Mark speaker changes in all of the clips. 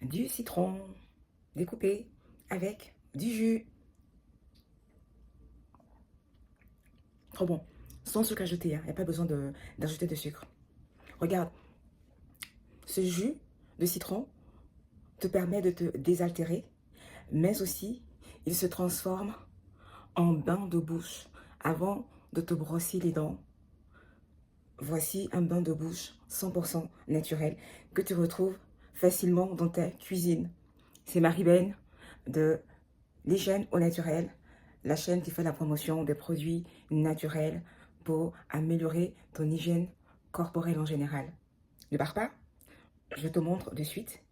Speaker 1: du citron découpé avec du jus. Trop bon. Sans sucre ajouté, il n'y a pas besoin d'ajouter de sucre. Regarde, ce jus de citron te permet de te désaltérer, mais aussi il se transforme en bain de bouche avant de te brosser les dents. Voici un bain de bouche 100% naturel que tu retrouves facilement dans ta cuisine. C'est Marie-Ben de l'hygiène au naturel, la chaîne qui fait la promotion des produits naturels pour améliorer ton hygiène corporelle en général. Ne pars pas, je te montre de suite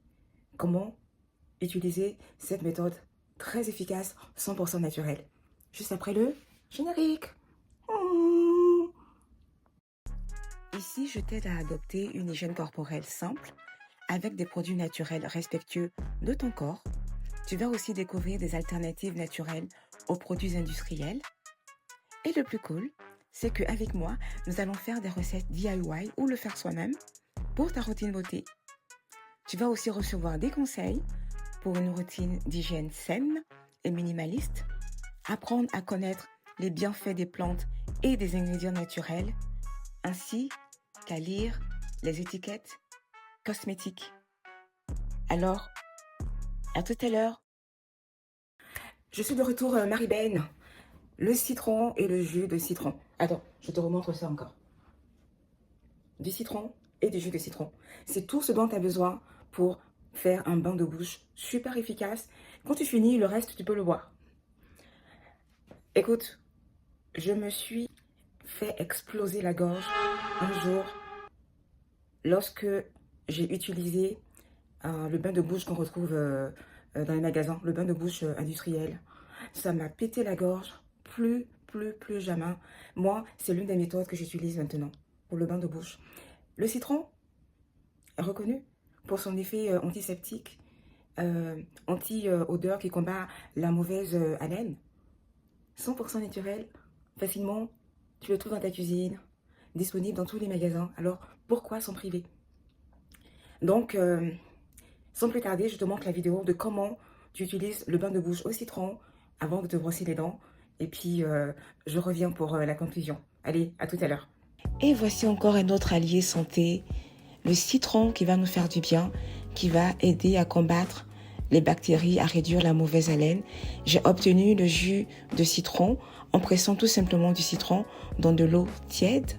Speaker 1: comment utiliser cette méthode très efficace, 100% naturelle. Juste après le générique. Ici, je t'aide à adopter une hygiène corporelle simple avec des produits naturels respectueux de ton corps. Tu vas aussi découvrir des alternatives naturelles aux produits industriels. Et le plus cool, c'est qu'avec moi, nous allons faire des recettes DIY ou le faire soi-même pour ta routine beauté. Tu vas aussi recevoir des conseils pour une routine d'hygiène saine et minimaliste, apprendre à connaître les bienfaits des plantes et des ingrédients naturels, ainsi qu'à lire les étiquettes cosmétiques. Alors, à tout à l'heure. Je suis de retour, Marie-Ben. Le citron et le jus de citron. Attends, je te remontre ça encore. Du citron et du jus de citron. C'est tout ce dont tu as besoin pour faire un bain de bouche super efficace. Quand tu finis, le reste, tu peux le boire. Écoute, je me suis fait exploser la gorge un jour lorsque j'ai utilisé le bain de bouche qu'on retrouve dans les magasins, le bain de bouche industriel. Ça m'a pété la gorge, plus jamais. Moi, c'est l'une des méthodes que j'utilise maintenant pour le bain de bouche. Le citron est reconnu pour son effet antiseptique, anti-odeur qui combat la mauvaise haleine. 100% naturel, facilement, tu le trouves dans ta cuisine, disponible dans tous les magasins. Alors, pourquoi s'en priver? Donc, sans plus tarder, je te montre la vidéo de comment tu utilises le bain de bouche au citron avant de te brosser les dents. Et puis, je reviens pour la conclusion. Allez, à tout à l'heure. Et voici encore un autre allié santé, le citron qui va nous faire du bien, qui va aider à combattre les bactéries, à réduire la mauvaise haleine. J'ai obtenu le jus de citron en pressant tout simplement du citron dans de l'eau tiède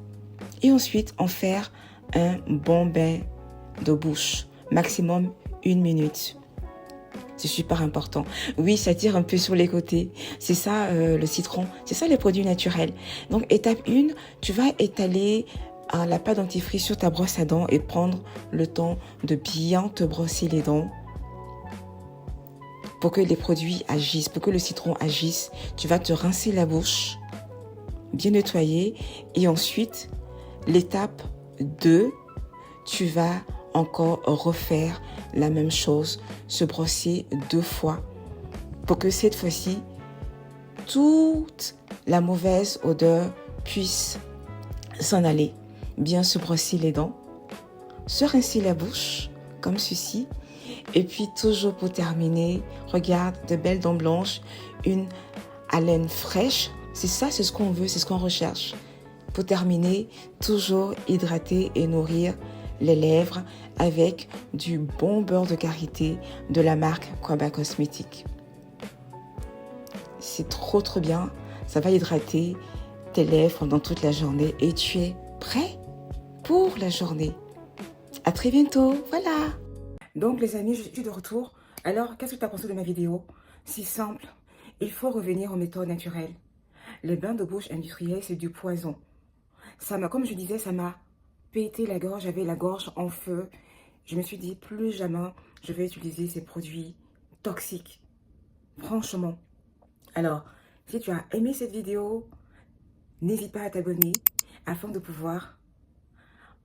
Speaker 1: et ensuite en faire un bon bain de bouche, maximum 1 minute. C'est super important. Oui, ça tire un peu sur les côtés. C'est ça le citron, c'est ça les produits naturels. Donc étape 1, tu vas étaler la pâte dentifrice sur ta brosse à dents et prendre le temps de bien te brosser les dents pour que les produits agissent, pour que le citron agisse. Tu vas te rincer la bouche, bien nettoyer et ensuite, l'étape 2, tu vas encore refaire la même chose, se brosser 2 fois pour que cette fois-ci, toute la mauvaise odeur puisse s'en aller. Bien se brosser les dents, se rincer la bouche comme ceci et puis toujours pour terminer, regarde de belles dents blanches, une haleine fraîche, c'est ça, c'est ce qu'on veut, c'est ce qu'on recherche. Pour terminer, toujours hydrater et nourrir les lèvres avec du bon beurre de karité de la marque Kwaba Cosmétique. C'est trop bien, ça va hydrater tes lèvres pendant toute la journée et tu es prêt pour la journée. À très bientôt, voilà. Donc les amis, je suis de retour. Alors, qu'est-ce que tu as pensé de ma vidéo? Si simple, il faut revenir aux méthodes naturelles. Les bains de bouche industriels, c'est du poison. Ça m'a, comme je disais, ça m'a pété la gorge, j'avais la gorge en feu. Je me suis dit, plus jamais, je vais utiliser ces produits toxiques. Franchement. Alors, si tu as aimé cette vidéo, n'hésite pas à t'abonner afin de pouvoir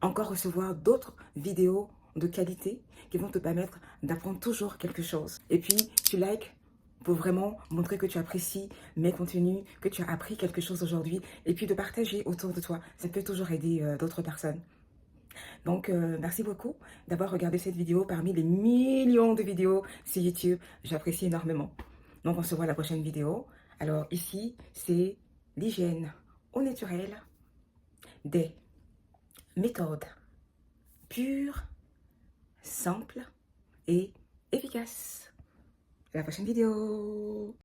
Speaker 1: encore recevoir d'autres vidéos de qualité qui vont te permettre d'apprendre toujours quelque chose. Et puis, tu likes pour vraiment montrer que tu apprécies mes contenus, que tu as appris quelque chose aujourd'hui, et puis de partager autour de toi. Ça peut toujours aider d'autres personnes. Donc, merci beaucoup d'avoir regardé cette vidéo parmi les millions de vidéos sur YouTube. J'apprécie énormément. Donc, on se voit à la prochaine vidéo. Alors, ici, c'est l'hygiène au naturel des méthodes pures, simples et efficaces. À la prochaine vidéo.